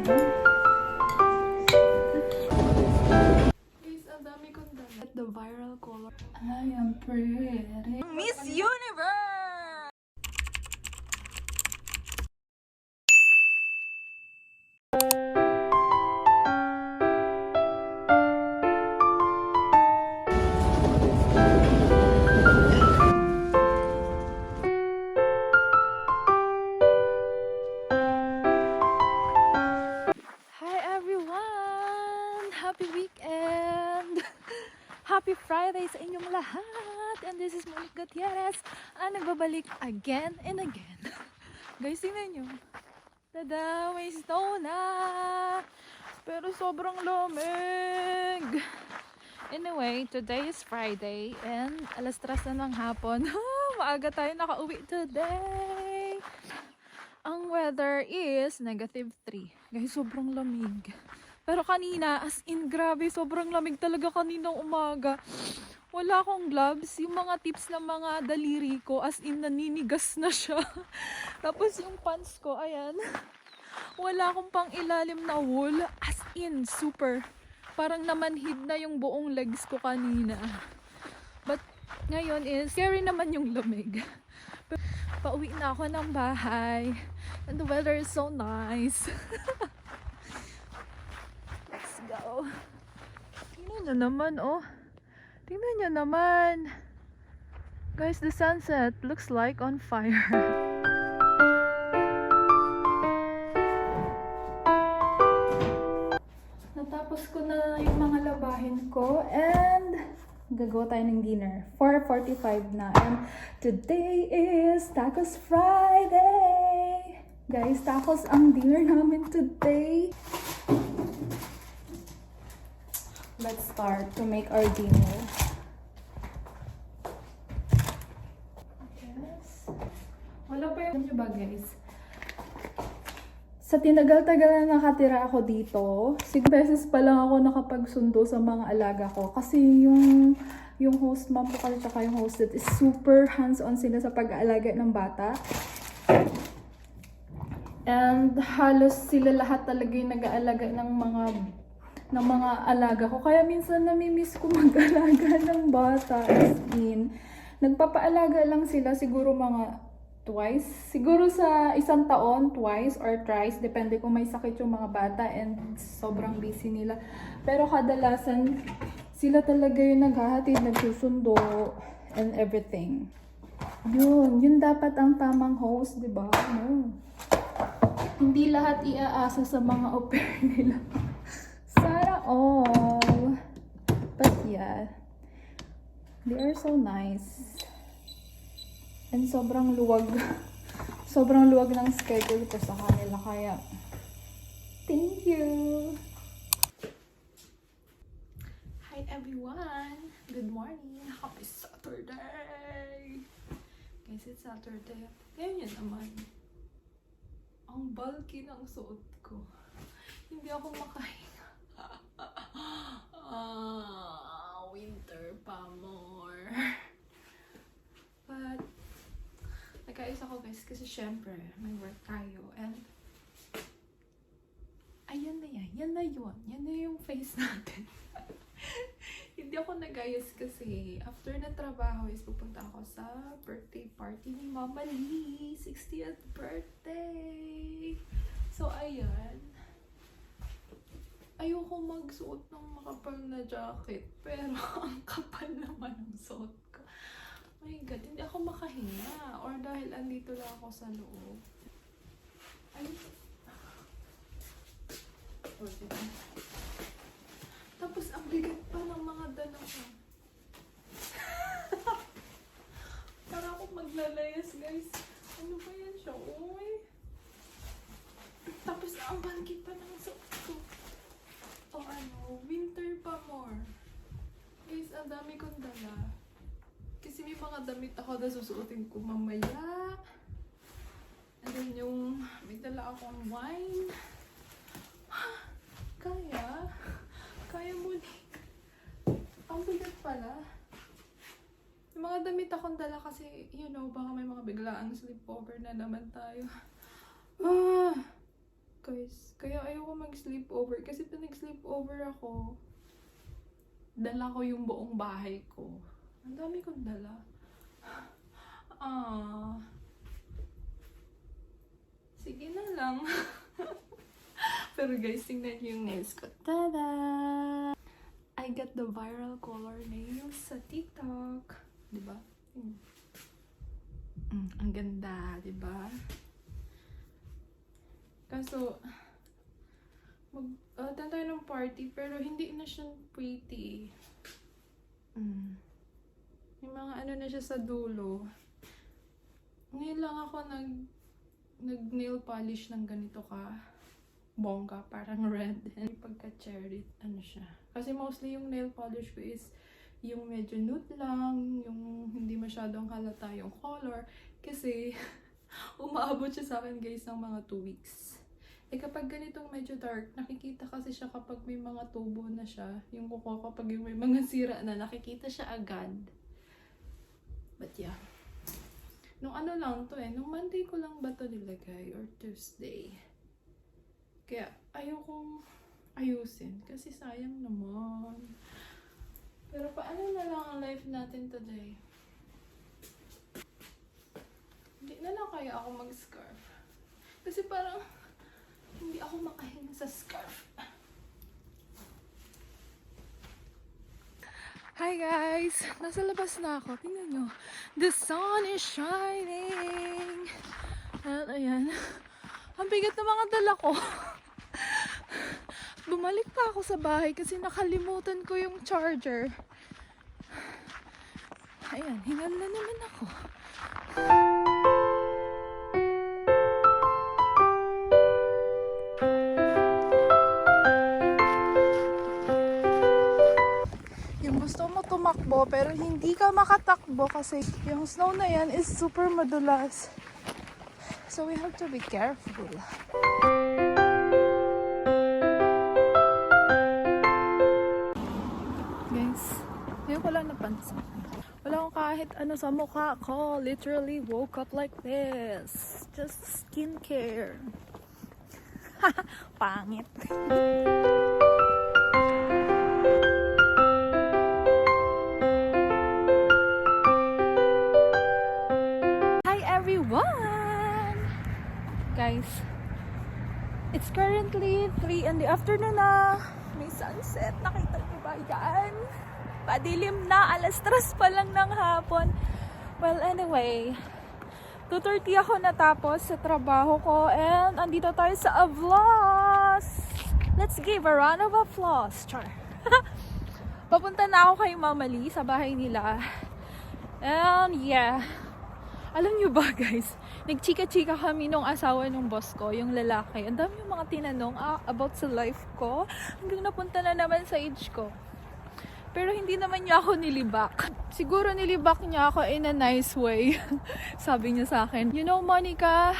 Guys, ang dami kong damit. The viral color. I am pretty. Miss Universe! Hi everyone! Happy weekend! Happy Friday sa inyong lahat! And this is Monique Gutierrez ang nagbabalik again and again. Guys, tingnan nyo. Tada! May snow na! Pero sobrang lamig! Anyway, today is Friday and alas 3 na ng hapon. Maaga tayo nakauwi today! Ang weather is -3. Guys, sobrang lamig. Pero kanina, as in, grabe, sobrang lamig talaga kaninang umaga. Wala akong gloves. Yung mga tips ng mga daliri ko, as in, naninigas na siya. Tapos yung pants ko, ayan. Wala akong pang ilalim na wool. As in, super. Parang namanhid na yung buong legs ko kanina. But, ngayon is, scary naman yung lamig. Pauwi na ako ng bahay. And the weather is so nice. Let's go. Tingnan nyo naman, oh. Tingnan nyo naman. Guys, the sunset looks like on fire. Natapos ko na yung mga labahin ko and gagawa tayo ng dinner. 4:45 na. And today is Tacos Friday! Guys, tacos ang dinner namin today. Let's start to make our dinner. Yes. Wala pa yung ba, guys? Sa tinagal-tagal na nakatira ako dito, 6 beses pa lang ako nakapagsundo sa mga alaga ko. Kasi yung host mom ko kasi tsaka yung hosted is super hands-on sila sa pag-aalaga ng bata. And halos sila lahat talaga yung nag-aalaga ng mga alaga ko. Kaya minsan namimiss ko mag-alaga ng bata. As in, nagpapaalaga lang sila siguro mga twice. Siguro sa isang taon, twice or thrice. Depende kung may sakit yung mga bata and sobrang busy nila. Pero kadalasan, sila talaga yung naghahatid, nagsusundo, and everything. Yun dapat ang tamang host, di ba? No. Hindi lahat iaasa sa mga au pair nila. Sana all. But yeah, they are so nice. And sobrang luwag ng schedule ko sa kanila, kaya thank you! Hi everyone! Good morning! Happy Saturday! Guys, it's Saturday. Ngayon yun naman. Ang bulky ng suot ko. Hindi ako makahinga. Winter pa more. But nagkaayos ako, guys, kasi syempre may work tayo and ayan na yan. Yan na yun. Yan na yung face natin. Hindi ako nag-ayos kasi after na trabaho is pupunta ako sa birthday party ni Mama Lee. 60th birthday! So, ayan. Ayoko magsuot ng makapal na jacket, pero ang kapal naman ang suot ko. My God, hindi ako makahinga. Or dahil andito lang ako sa loob. Ay. Oh, diba? Tapos ang bigat pa ng mga dala ko. Para akong maglalayas, guys. Ano ba yan siya? Uy. Tapos ang bangkit pa ng suot ko. O ano, winter pa more. Guys, ang dami kong dala. Kasi may mga damit ako na susuotin ko mamaya. And then yung may dala akong wine. Kaya Monique. Ang bigat pala. Yung mga damit akong dala kasi, you know, baka may mga biglaang sleepover na naman tayo. guys. Kaya ayoko mag-sleepover. Kasi pag nag-sleepover ako, dala ko yung buong bahay ko. Ang dami kong dala. Sige na lang. Pero guys, tingnan niyo yung nails ko. Tada! I got the viral color nails sa TikTok. Diba? Ang ganda, diba? Kaso, mag-attend tayo ng party, pero hindi na siya pretty. Yung mga ano na siya sa dulo. Ngayon lang ako nag-nail polish ng ganito ka bongga, parang red. And pagka-cherry, ano siya. Kasi mostly yung nail polish ko is yung medyo nude lang, yung hindi masyadong halata yung color. Kasi, umaabot siya sa akin guys ng mga 2 weeks. Eh kapag ganitong medyo dark, nakikita kasi siya kapag may mga tubo na siya. Yung kuko kapag yung may mga sira na, nakikita siya agad. But yeah. Nung ano lang to nung Monday ko lang ba to nilagay or Tuesday. Kaya ayokong ayusin kasi sayang naman. Pero paano na lang ang life natin today? Hindi na lang kaya ako mag-scarf. Kasi parang hindi ako makahinga sa scarf. Hi guys! Nasa labas na ako. Tingnan nyo. The sun is shining! At ayan. Ang bigat ng mga dala ko. Bumalik pa ako sa bahay kasi nakalimutan ko yung charger. Ayan, hingal na naman ako. Yung gusto mo tumakbo pero hindi ka makatakbo kasi yung snow na yan is super madulas. So we have to be careful. Guys, ngayon ko lang napansin. Wala akong kahit ano sa mukha ko. Literally woke up like this. Just skincare. Pangit. Hi everyone! Guys, it's currently 3 in the afternoon na. May sunset. Nakita niyo ba yan? Padilim na. Alas 3 pa lang ng hapon. Well, anyway. 2:30 ako natapos sa trabaho ko. And andito tayo sa Avlos. Let's give a round of applause. Char. Papunta na ako kay Mama Lee sa bahay nila. And yeah. Alam nyo ba guys, nagchika-chika kami nung asawa nung boss ko, yung lalaki. Ang dami yung mga tinanong about sa life ko. Hanggang napunta na naman sa age ko. Pero hindi naman niya ako nilibak. Siguro nilibak niya ako in a nice way. Sabi niya sa akin, you know Monica,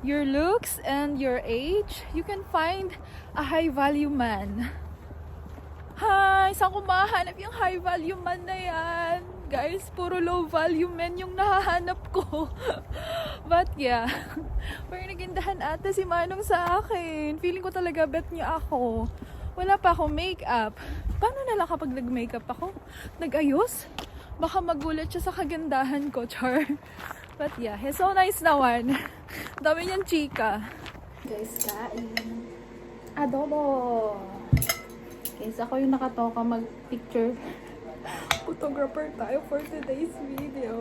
your looks and your age, you can find a high value man. Hi, saan ko mahanap yung high value man na yan? Guys, puro low value men yung nahahanap ko. But yeah, parang nagindahan ata si Manong sa akin. Feeling ko talaga bet niya ako. Wala pa akong makeup. Paano na lang kapag nag-makeup ako? Nag-ayos? Baka magulat siya sa kagandahan ko, char. But yeah, he's so nice naman. Dami niyang chika. Guys, kain. Adobo. Guys, ako yung nakatoka mag-picture. Photographer tayo for today's video.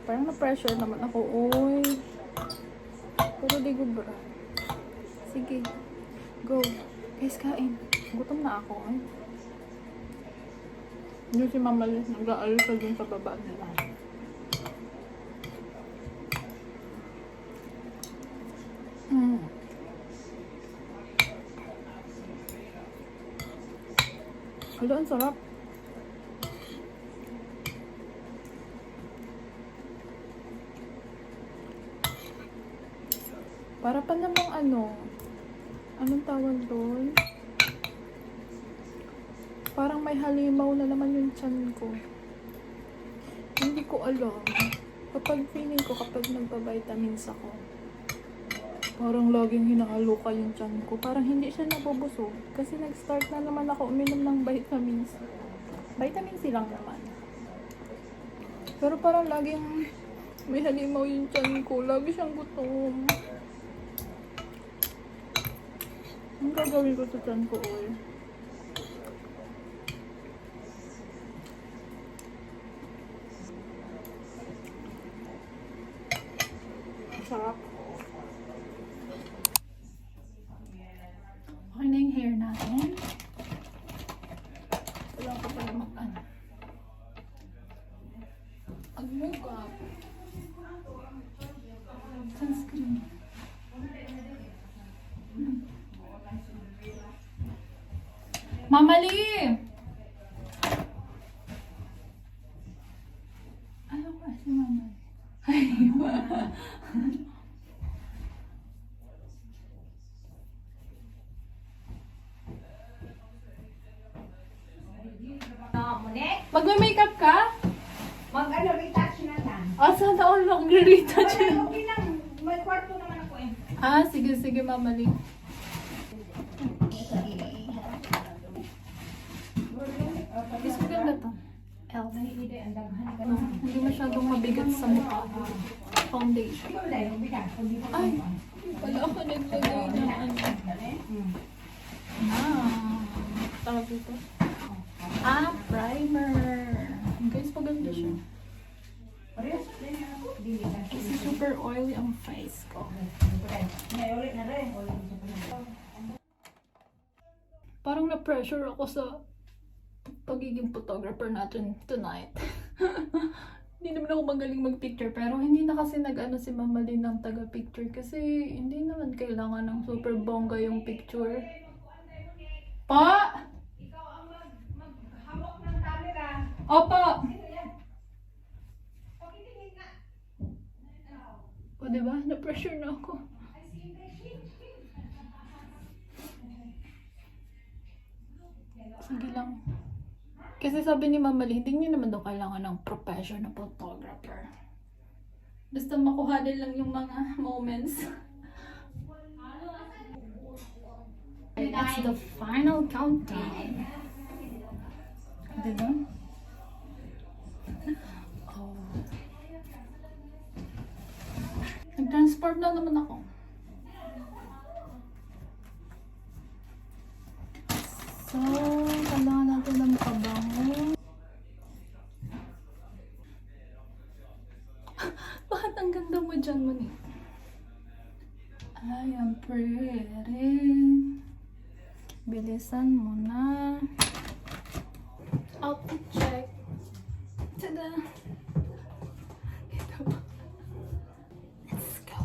Parang na-pressure naman ako. Uy. Puro ligo bra. Sige. Go. Guys, kain. Gutom na ako. Hindi si Mama Liz nag-aalsa dun sa baba nila. Hala, ang sarap. Para pa namang anong tawag doon? Parang may halimaw na naman yung tiyan ko. Hindi ko alam. Kapag feeling ko, kapag nagpa-vitamins ako. Parang laging hinaaluka yung tiyan ko. Parang hindi siya nabubusog. Kasi nag-start na naman ako uminom ng vitamins. Vitamin C lang naman. Pero parang laging may halimaw yung tiyan ko. Lagi siyang gutom. Ang gagawin ko sa tiyan ko, oy. Sarap. Okay na yung hair natin. Wala ko pala mag-ano. Mag-makeup. Sunscreen. Mamali! Ano ba si Mamali? Magme-makeup ka? Mag-ano, retouch na lang. Sana all lang retouch. Okay lang. May kwarto naman ako eh. Sige, sige, Mamali. Mas maganda to. Elf. Hindi masyadong mabigat sa mukha. Foundation. Ay, wala ako naglagay ng ano. Tawag dito. Primer. Guys, maganda siya. Kasi super oily ang face ko. Parang na-pressure ako sa pagiging photographer natin tonight. Hindi naman ako magaling mag-picture, pero hindi na kasi nag-ano si Mama Lynn ng taga-picture kasi hindi naman kailangan ng super bongga yung picture. Pa! Ikaw ang maghamok ng camera. Opo! Pakitingin na. O diba? Na-pressure na ako. Sige lang. Kasi sabi ni Mama Lee, hindi niya naman daw kailangan ng professional photographer. Basta makuhanin lang yung mga moments. It's the final countdown. Diba? Oh. Nag-transform na naman ako. So, kailangan natin ng pabango. Bakit ang ganda mo dyan, Moni? I am pretty. Bilisan mo na. Outfit check. Tada! Ito ba? Let's go.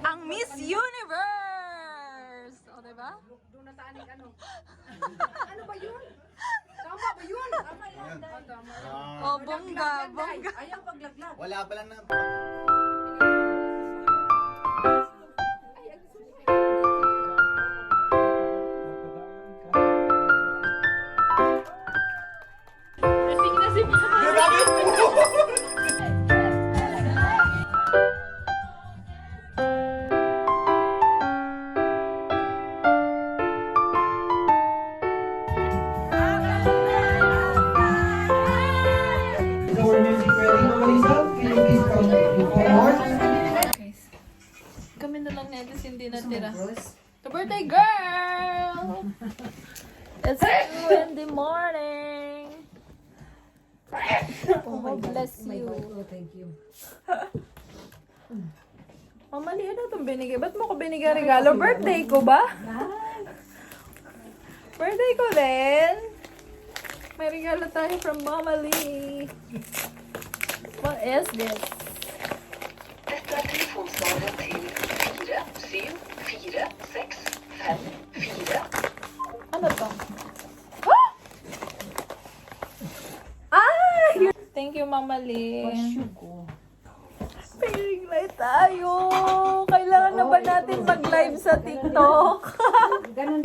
Ang Miss Universe! O, diba? Doon na sa aning ano. Ano ba yun? Tama ba yun? Tama yan. Tama yan. Oh, bongga, bongga. Ayaw paglaglag. Wala pa lang na. Lasing na si Mama. Guys, kami na lang netos hindi natira. The birthday girl! It's 2 in the morning. Oh, bless you. Oh, thank you. Mama, liyan na itong binigay. Ba't mo ko binigay regalo? Birthday ko ba? Birthday ko din. May regalo tayo from Mama Lee. What is this? Dette er telefonsvaret til 4746544. Ano to? Ah! Ay! Thank you, Mama Lee. May ring light mag-live sa TikTok. Ganun.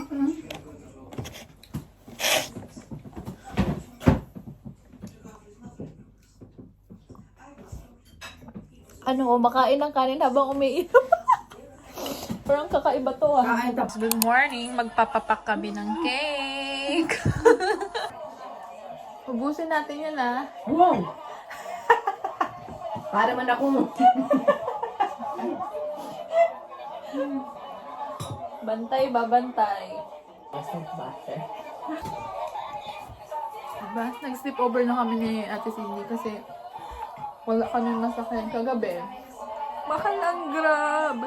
Ano, makain ng kanin habang umiinom. Parang kakaiba to ah. Kain tapos. Good morning. Magpapapak kami ng cake. Ubusin natin yan ah. Wow! Para man ako. Bantay, babantay. Diba? Nag-sleep over na kami ni Ate Cindy kasi wala kami masakyan kagabi. Mahal ang Grab.